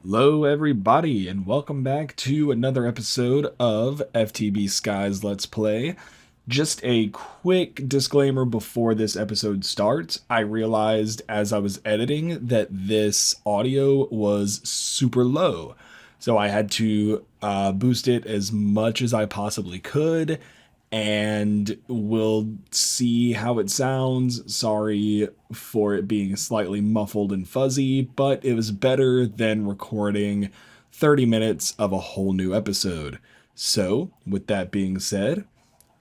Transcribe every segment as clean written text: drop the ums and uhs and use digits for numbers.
Hello, everybody, and welcome back to another episode of FTB Skies Let's Play. Just a quick disclaimer before this episode starts. I realized as I was editing that this audio was super low, so I had to boost it as much as I possibly could, and we'll see how it sounds. Sorry for it being slightly muffled and fuzzy, but it was better than recording 30 minutes of a whole new episode. So, with that being said,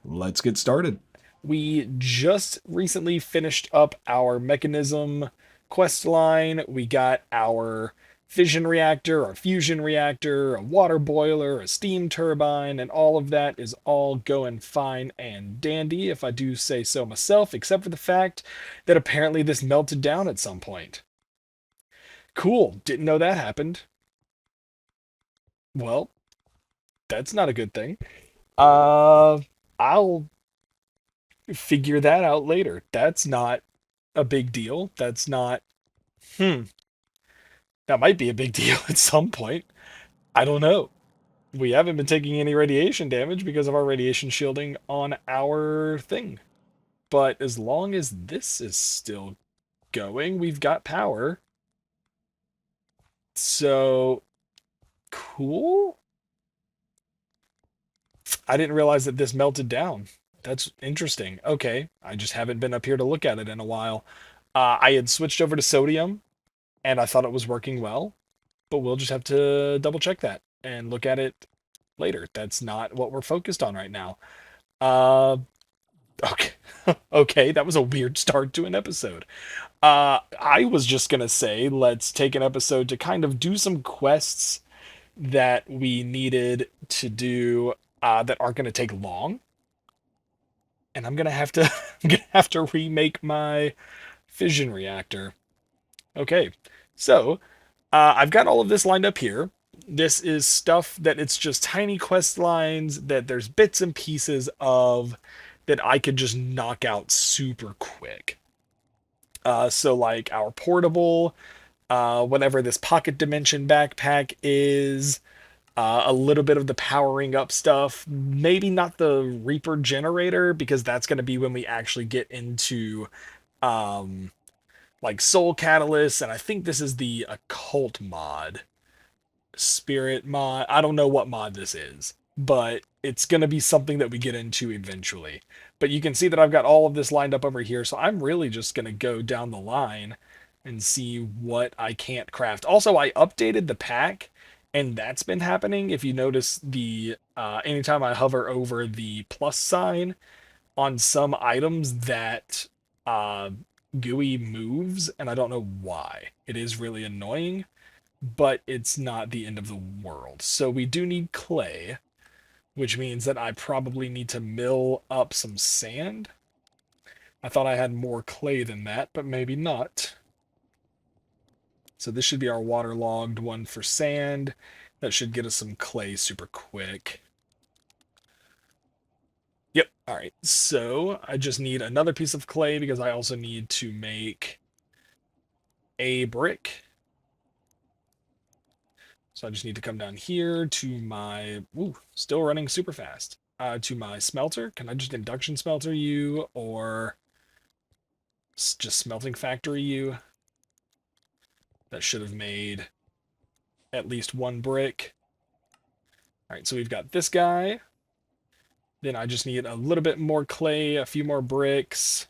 let's get started. We just recently finished up our mechanism quest line. We got our fission reactor, our fusion reactor, a water boiler, a steam turbine, and all of that is all going fine and dandy, if I do say so myself, except for the fact that apparently this melted down at some point. Cool, didn't know that happened. Well, that's not a good thing. Uh, I'll figure that out later. That's not a big deal. That's not, hmm, that might be a big deal at some point. I don't know. We haven't been taking any radiation damage because of our radiation shielding on our thing. But as long as this is still going, we've got power. So, cool. I didn't realize that this melted down. That's interesting. Okay, I just haven't been up here to look at it in a while. I had switched over to sodium, and I thought it was working well, but we'll just have to double check that and look at it later. That's not what we're focused on right now. Uh, okay, okay, that was a weird start to an episode. I was just gonna say let's take an episode to kind of do some quests that we needed to do that aren't gonna take long, and I'm gonna have to I'm gonna have to remake my fission reactor. Okay, so I've got all of this lined up here. This is stuff that it's just tiny quest lines that there's bits and pieces of that I could just knock out super quick. So like our portable, whatever this pocket dimension backpack is, a little bit of the powering up stuff, maybe not the Reaper generator because that's going to be when we actually get into um, like Soul Catalyst, and I think this is the Occult mod. Spirit mod. I don't know what mod this is, but it's going to be something that we get into eventually. But you can see that I've got all of this lined up over here, so I'm really just going to go down the line and see what I can't craft. Also, I updated the pack, and that's been happening. If you notice the anytime I hover over the plus sign on some items that uh, GUI moves, and I don't know why. It is really annoying, but it's not the end of the world. So we do need clay, which means that I probably need to mill up some sand. I thought I had more clay than that, but maybe not. So this should be our waterlogged one for sand. That should get us some clay super quick. Yep. All right. So I just need another piece of clay because I also need to make a brick. So I just need to come down here to my, ooh, still running super fast, to my smelter. Can I just induction smelter you or just smelting factory you? That should have made at least one brick. All right, so we've got this guy. Then I just need a little bit more clay, a few more bricks.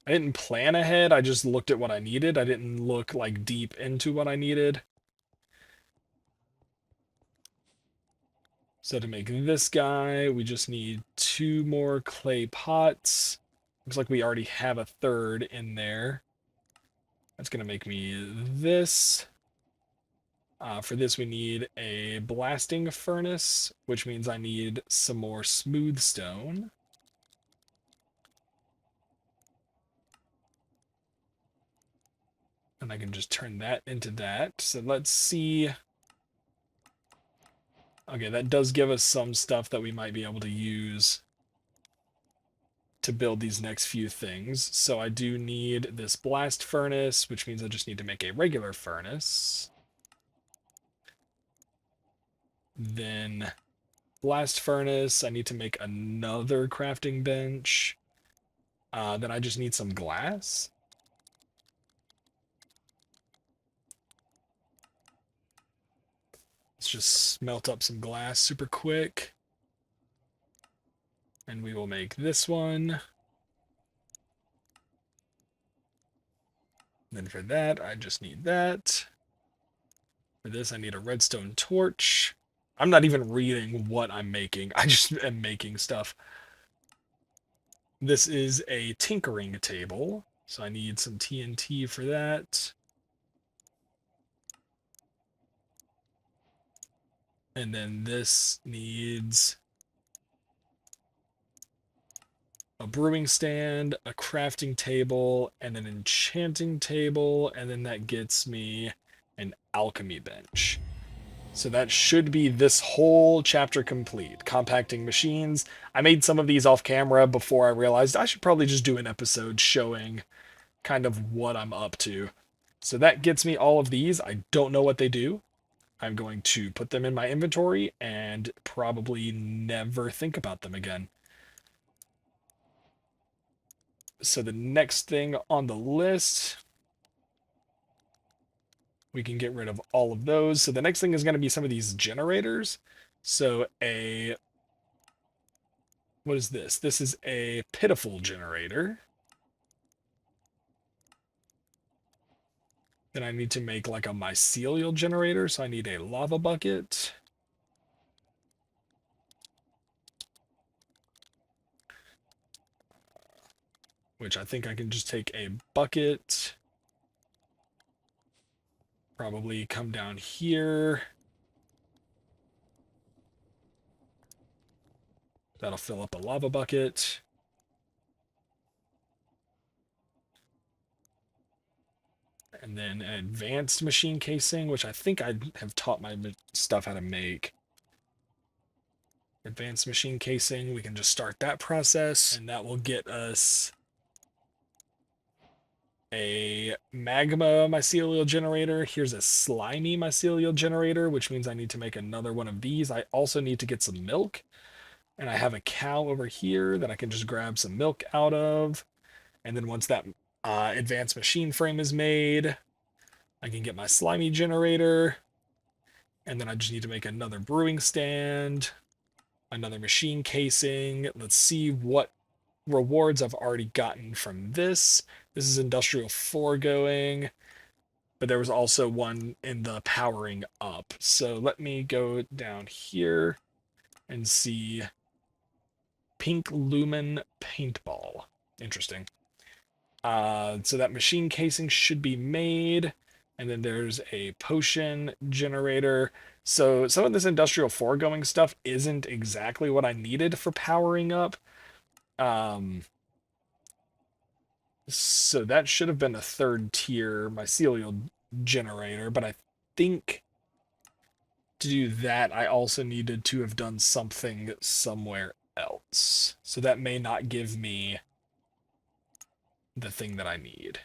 I didn't plan ahead. I just looked at what I needed. I didn't look like deep into what I needed. So to make this guy, we just need two more clay pots. Looks like we already have a third in there. That's going to make me this. For this, we need a blasting furnace, which means I need some more smooth stone. And I can just turn that into that. So let's see. Okay, that does give us some stuff that we might be able to use to build these next few things. So I do need this blast furnace, which means I just need to make a regular furnace. Then blast furnace. I need to make another crafting bench. Then I just need some glass. Let's just smelt up some glass super quick. And we will make this one. Then for that, I just need that. For this, I need a redstone torch. I'm not even reading what I'm making. I just am making stuff. This is a tinkering table, so I need some TNT for that. And then this needs a brewing stand, a crafting table, and an enchanting table, and then that gets me an alchemy bench. So that should be this whole chapter complete. Compacting machines. I made some of these off camera before I realized I should probably just do an episode showing kind of what I'm up to. So that gets me all of these. I don't know what they do. I'm going to put them in my inventory and probably never think about them again. So the next thing on the list, we can get rid of all of those. So the next thing is going to be some of these generators. So what is this? This is a pitiful generator. Then I need to make like a mycelial generator. So I need a lava bucket. Which I think I can just take a bucket. Probably come down here. That'll fill up a lava bucket. And then an advanced machine casing, which I think I have taught my stuff how to make. Advanced machine casing, we can just start that process, and that will get us a magma mycelial generator. Here's a slimy mycelial generator, which means I need to make another one of these. I also need to get some milk, and I have a cow over here that I can just grab some milk out of. And then once that advanced machine frame is made, I can get my slimy generator, and then I just need to make another brewing stand, another machine casing. Let's see what rewards I've already gotten from this. This is industrial foregoing, but there was also one in the powering up. So let me go down here and see pink lumen paintball. Interesting. So that machine casing should be made. And then there's a potion generator. So some of this industrial foregoing stuff isn't exactly what I needed for powering up. So that should have been a third tier mycelial generator, but I think to do that, I also needed to have done something somewhere else. So that may not give me the thing that I need.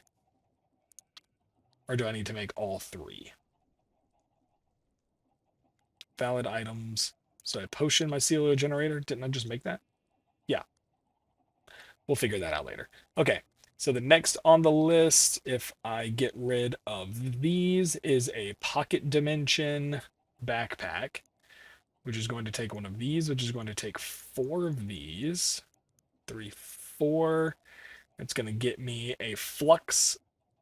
Or do I need to make all three? Valid items. So a potion mycelial generator. Didn't I just make that? Yeah. We'll figure that out later. Okay. So the next on the list, if I get rid of these, is a pocket dimension backpack, which is going to take one of these, which is going to take 4 of these. 3, 4. It's going to get me a flux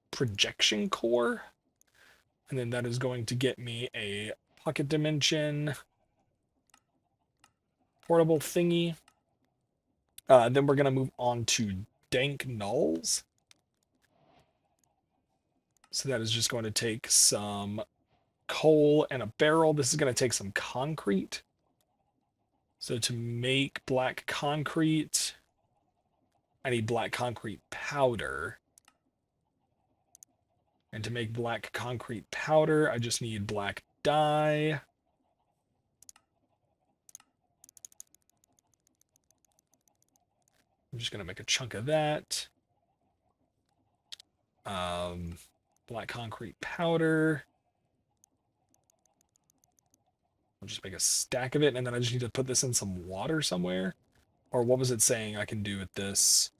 projection core. And then that is going to get me a pocket dimension portable thingy. Then we're going to move on to dank nulls. So that is just going to take some coal and a barrel. This is going to take some concrete. So to make black concrete, I need black concrete powder. And to make black concrete powder, I just need black dye. I'm just going to make a chunk of that. Black concrete powder. I'll just make a stack of it, and then I just need to put this in some water somewhere. Or what was it saying I can do with this?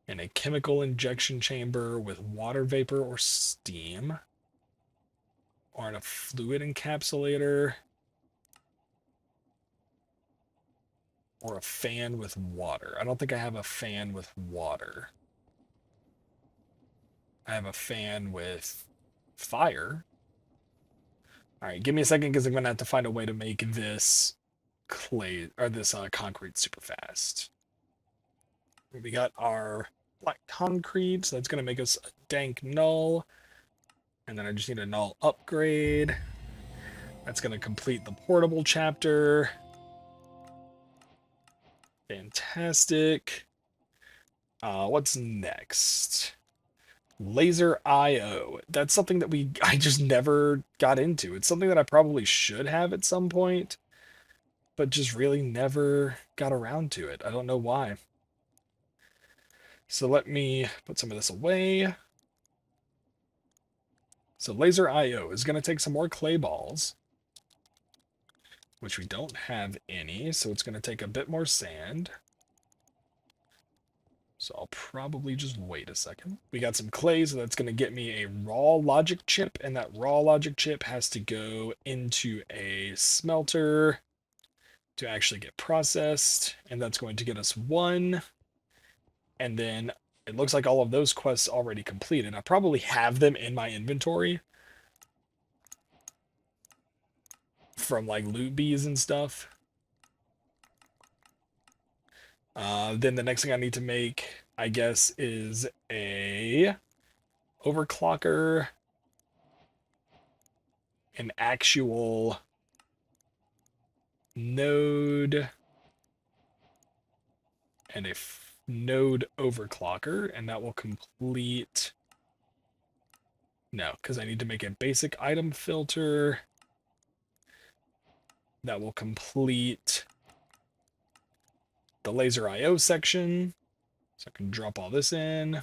In a chemical injection chamber with water vapor or steam. Or in a fluid encapsulator. Or a fan with water. I don't think I have a fan with water. I have a fan with fire. All right, give me a second because I'm going to have to find a way to make this clay or this concrete super fast. We got our black concrete, so that's going to make us a dank null. And then I just need a null upgrade. That's going to complete the portable chapter. Fantastic. What's next? Laser IO. That's something that I just never got into. It's something that I probably should have at some point, but just really never got around to it. I don't know why. So let me put some of this away. So laser IO is going to take some more clay balls, which we don't have any, so it's going to take a bit more sand. So I'll probably just wait a second. We got some clay, so that's going to get me a raw logic chip, and that raw logic chip has to go into a smelter to actually get processed, and that's going to get us 1. And then it looks like all of those quests already completed. I probably have them in my inventory from like loot bees and stuff. Then the next thing I need to make, I guess, is a overclocker, an actual node, and a node overclocker, and that will complete... No, because I need to make a basic item filter. That will complete the laser IO section. So I can drop all this in.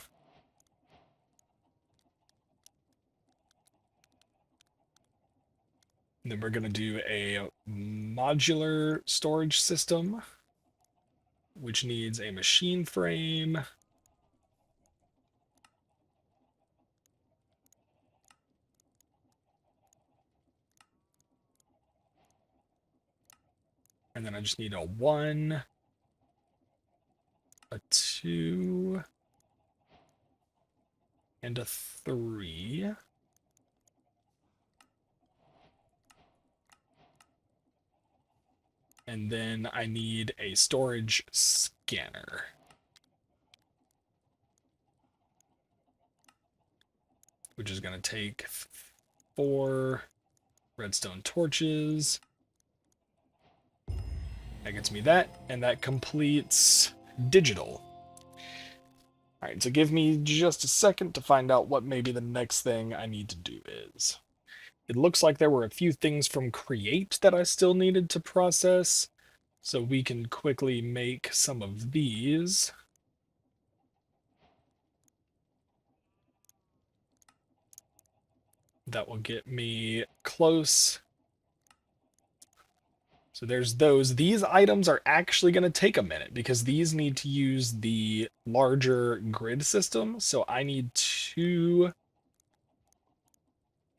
And then we're going to do a modular storage system, which needs a machine frame. And then I just need a 1, a 2, and a 3. And then I need a storage scanner. Which is going to take 4 redstone torches. That gets me that, and that completes digital. All right, so give me just a second to find out what maybe the next thing I need to do is. It looks like there were a few things from Create that I still needed to process, so we can quickly make some of these. That will get me close. So there's those. These items are actually going to take a minute because these need to use the larger grid system. So I need 2,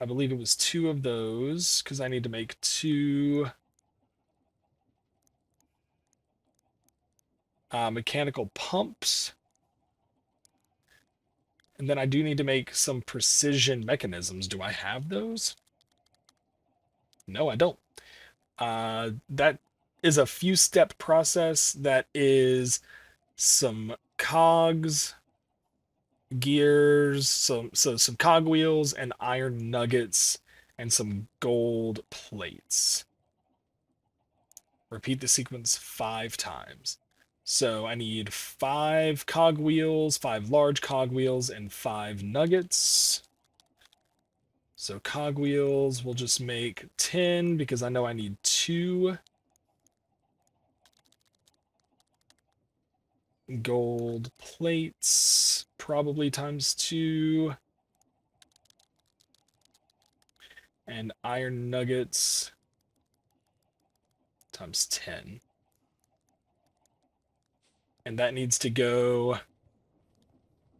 I believe it was 2 of those because I need to make 2 mechanical pumps. And then I do need to make some precision mechanisms. Do I have those? No, I don't. That is a few step process. That is some cogs, gears, some cogwheels and iron nuggets and some gold plates. Repeat the sequence 5 times. So I need 5 cogwheels, 5 large cogwheels, and 5 nuggets. So cogwheels, we'll just make 10 because I know I need 2. gold plates, probably times 2, and iron nuggets times 10. And that needs to go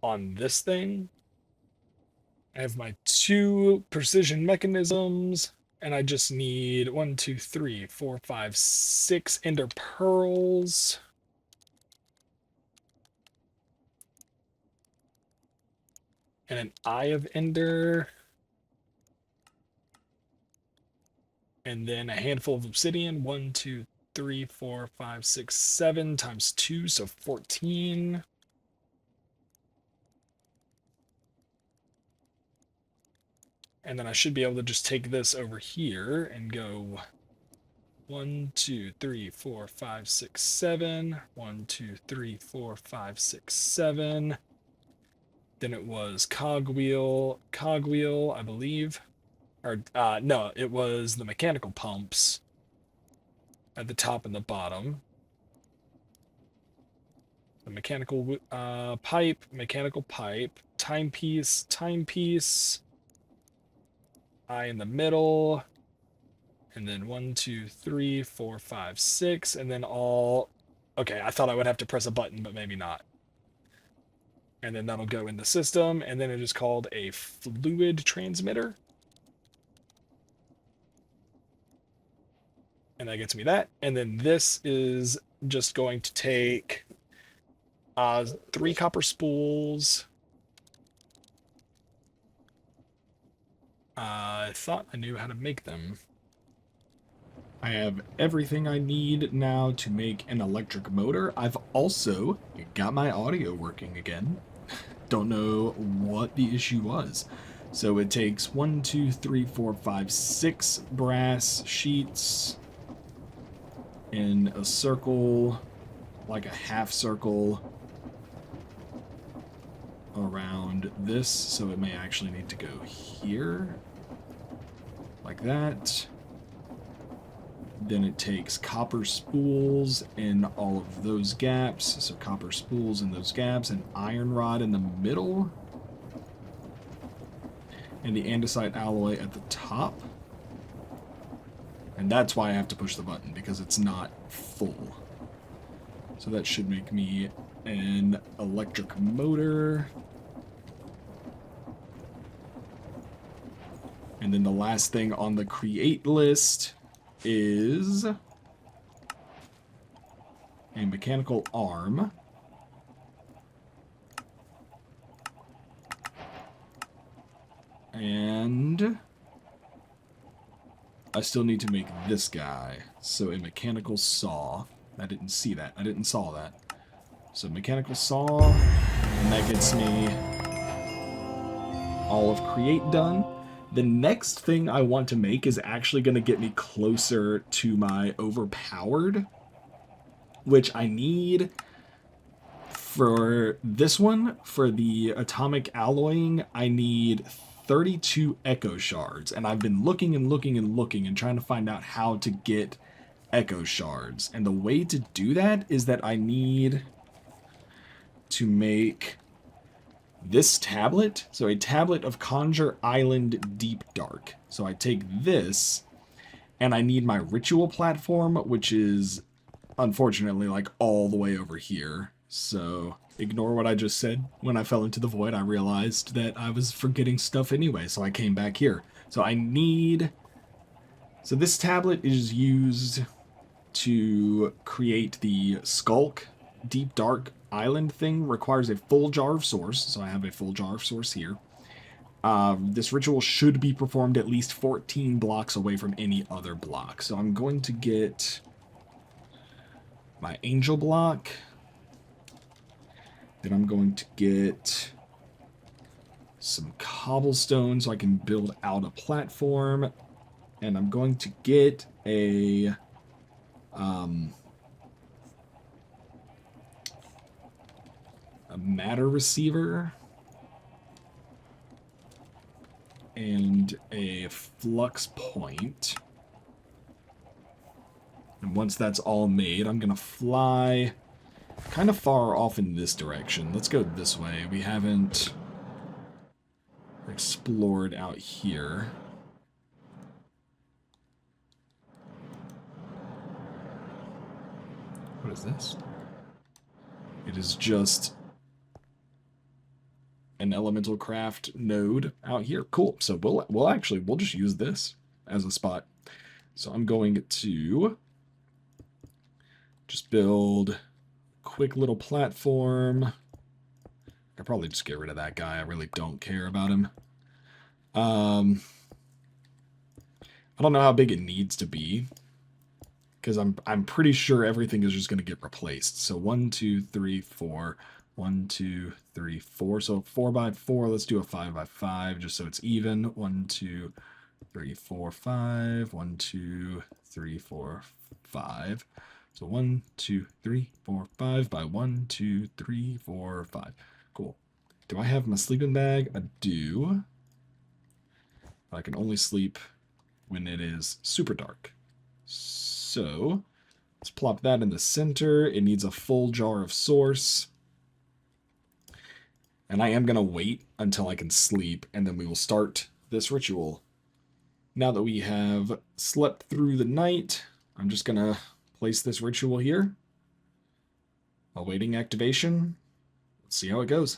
on this thing. I have my 2 precision mechanisms, and I just need 1, 2, 3, 4, 5, 6 ender pearls. And an eye of ender. And then a handful of obsidian. 1, 2, 3, 4, 5, 6, 7 times 2, so 14. And then I should be able to just take this over here and go 1, 2, 3, 4, 5, 6, 7. 1, 2, 3, 4, 5, 6, 7. Then it was cogwheel, I believe. Or, no, it was the mechanical pumps at the top and the bottom. The mechanical pipe, timepiece, eye in the middle, and then 1, 2, 3, 4, 5, 6, and then all. Okay, I thought I would have to press a button, but maybe not. And then that'll go in the system, and then it is called a fluid transmitter. And that gets me that. And then this is just going to take 3 copper spools. I thought I knew how to make them. I have everything I need now to make an electric motor. I've also got my audio working again. Don't know what the issue was. So it takes 1, 2, 3, 4, 5, 6 brass sheets in a circle, like a half circle around this. So it may actually need to go here, like that. Then it takes copper spools in all of those gaps. So copper spools in those gaps, and iron rod in the middle. And the andesite alloy at the top. And that's why I have to push the button, because it's not full. So that should make me an electric motor. And then the last thing on the create list is a mechanical arm. And I still need to make this guy. So a mechanical saw. I didn't see that. I didn't saw that. So mechanical saw, and that gets me all of create done. The next thing I want to make is actually going to get me closer to my overpowered, which I need for this one. For the atomic alloying, I need 32 echo shards, and I've been looking and trying to find out how to get echo shards. And the way to do that is that I need to make this tablet, so a tablet of Conjure Island Deep Dark. So I take this, and I need my ritual platform, which is unfortunately like all the way over here. So ignore what I just said. When I fell into the void, I realized that I was forgetting stuff anyway, so I came back here. So I need... So this tablet is used to create the Skulk Deep Dark Island thing. Requires a full jar of source, so I have a full jar of source here. This ritual should be performed at least 14 blocks away from any other block. So I'm going to get my angel block. Then I'm going to get some cobblestone so I can build out a platform. And I'm going to get a matter receiver and a flux point. And once that's all made, I'm going to fly kind of far off in this direction. Let's go this way. We haven't explored out here. What is this? It is just an elemental craft node out here. Cool. So we'll just use this as a spot. So I'm going to just build a quick little platform. I could probably just get rid of that guy. I really don't care about him. I don't know how big it needs to be, because I'm pretty sure everything is just going to get replaced. So 1, 2, 3, 4. 1, 2, 3, 4. So 4 by 4. Let's do a 5 by 5 just so it's even. 1, 2, 3, 4, 5. 1, 2, 3, 4, 5. So 1, 2, 3, 4, 5 by 1, 2, 3, 4, 5. Cool. Do I have my sleeping bag? I do. I can only sleep when it is super dark. So let's plop that in the center. It needs a full jar of source. And I am going to wait until I can sleep, and then we will start this ritual. Now that we have slept through the night, I'm just going to place this ritual here. Awaiting activation. Let's see how it goes.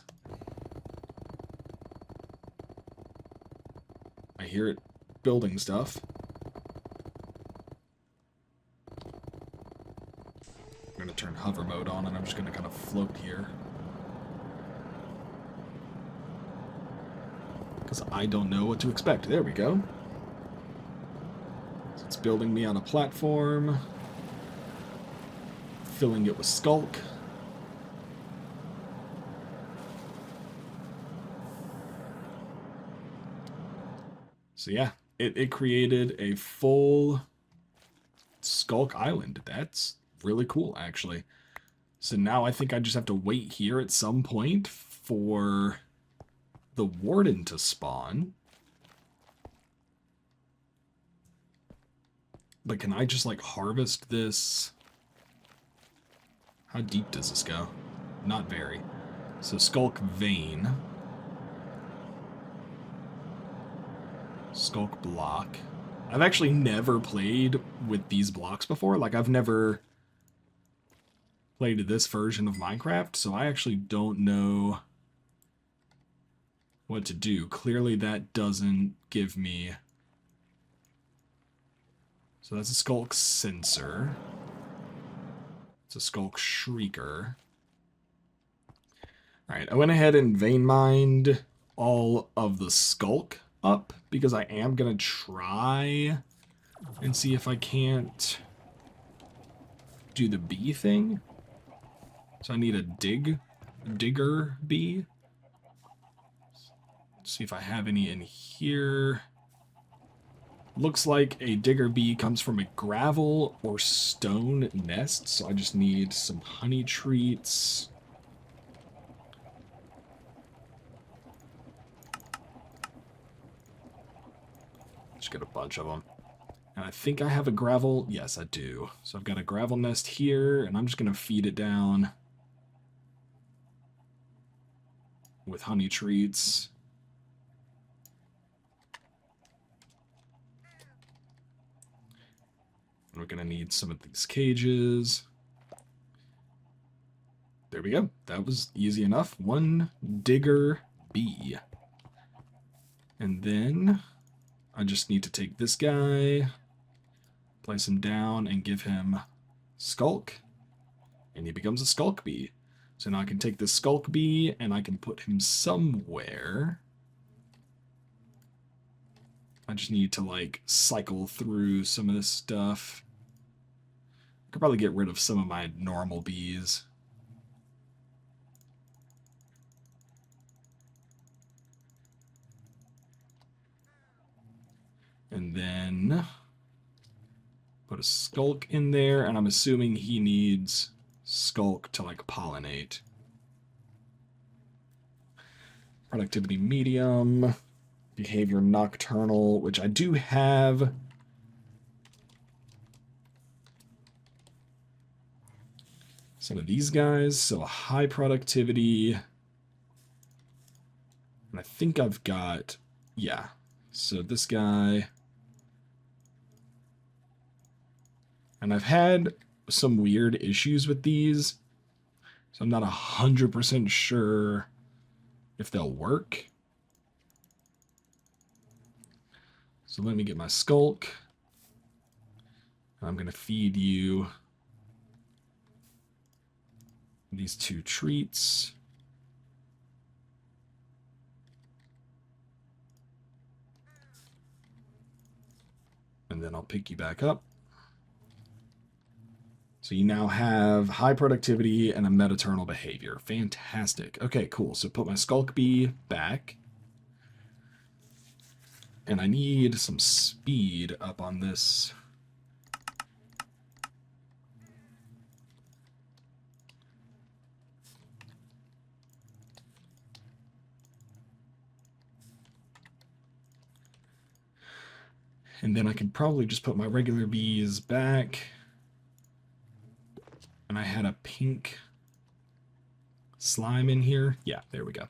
I hear it building stuff. I'm going to turn hover mode on, and I'm just going to kind of float here. Because I don't know what to expect. There we go. So it's building me on a platform. Filling it with skulk. So yeah, it created a full skulk island. That's really cool, actually. So now I think I just have to wait here at some point for the warden to spawn. But can I just, like, harvest this? How deep does this go? Not very. So skulk vein. Skulk block. I've actually never played with these blocks before. Like, I've never played this version of Minecraft, so I actually don't know what to do. Clearly that doesn't give me... So that's a skulk sensor. It's a skulk shrieker. Alright, I went ahead and vein mined all of the skulk up, because I am going to try and see if I can't do the bee thing. So I need a digger bee. Let's see if I have any in here. Looks like a digger bee comes from a gravel or stone nest, so I just need some honey treats. Just get a bunch of them. And I think I have a gravel... Yes, I do. So I've got a gravel nest here, and I'm just going to feed it down with honey treats. We're going to need some of these cages. There we go. That was easy enough. One digger bee. And then I just need to take this guy, place him down, and give him skulk. And he becomes a skulk bee. So now I can take this skulk bee and I can put him somewhere. I just need to, like, cycle through some of this stuff. I could probably get rid of some of my normal bees. And then put a skulk in there, and I'm assuming he needs skulk to, like, pollinate. Productivity medium. Behavior nocturnal, which I do have. some of these guys. So high productivity. And I think I've got, yeah. So this guy. And I've had some weird issues with these. So I'm not 100% sure if they'll work. So let me get my skulk. I'm going to feed you these 2 treats. And then I'll pick you back up. So you now have high productivity and a metaternal behavior. Fantastic. Okay, cool. So put my skulk bee back. And I need some speed up on this. And then I can probably just put my regular bees back. And I had a pink slime in here. Yeah, there we go.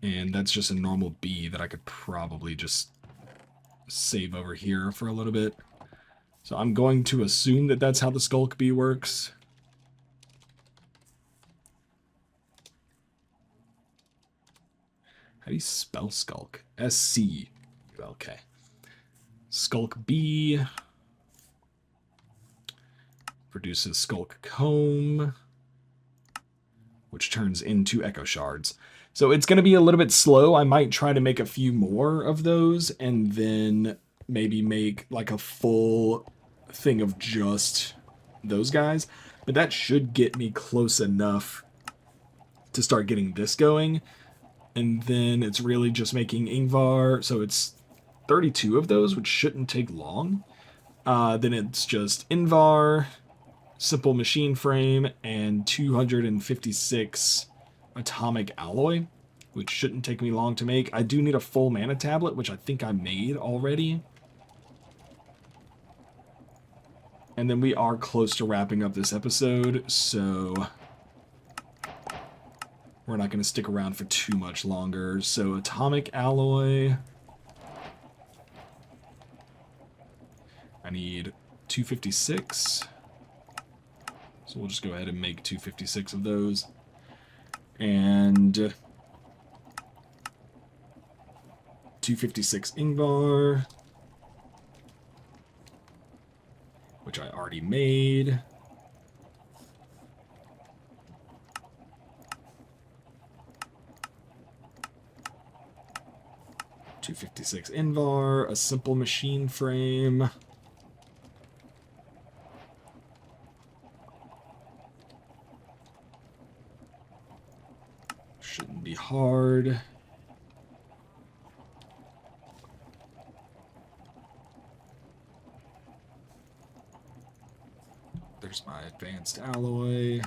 And that's just a normal bee that I could probably just save over here for a little bit. So I'm going to assume that that's how the skulk bee works. How do you spell skulk? S-C-U-L-K. Skulk bee produces skulk comb, which turns into echo shards. So it's going to be a little bit slow. I might try to make a few more of those and then maybe make like a full thing of just those guys. But that should get me close enough to start getting this going. And then it's really just making Ingvar. So it's 32 of those, which shouldn't take long. Then it's just Ingvar, simple machine frame, and 256 atomic alloy, which shouldn't take me long to make. I do need a full mana tablet, which I think I made already. And then we are close to wrapping up this episode, so we're not going to stick around for too much longer. So atomic alloy. I need 256. So we'll just go ahead and make 256 of those. And 256 Ingvar, which I already made. $256 Ingvar, a simple machine frame. Shouldn't be hard. There's my advanced alloy.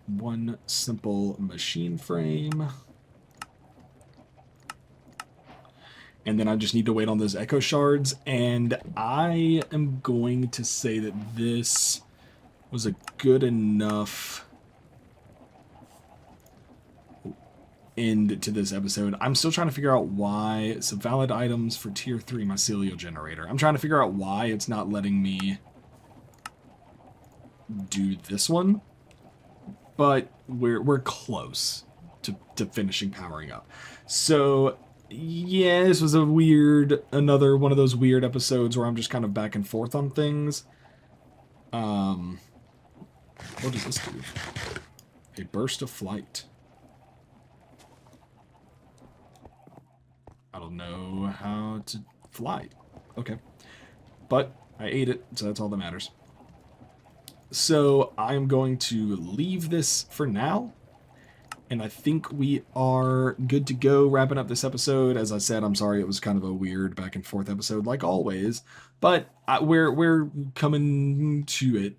One simple machine frame. And then I just need to wait on those echo shards. And I am going to say that this was a good enough end to this episode. I'm still trying to figure out why. So valid items for tier 3 mycelial generator. I'm trying to figure out why it's not letting me do this one. But we're close to finishing powering up. So yeah, this was another one of those weird episodes where I'm just kind of back and forth on things. What does this do? A burst of flight. I don't know how to fly. Okay. But I ate it, so that's all that matters. So I'm going to leave this for now. And I think we are good to go wrapping up this episode. As I said, I'm sorry it was kind of a weird back and forth episode like always. But we're coming to it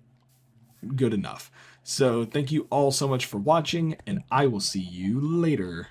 good enough. So thank you all so much for watching, and I will see you later.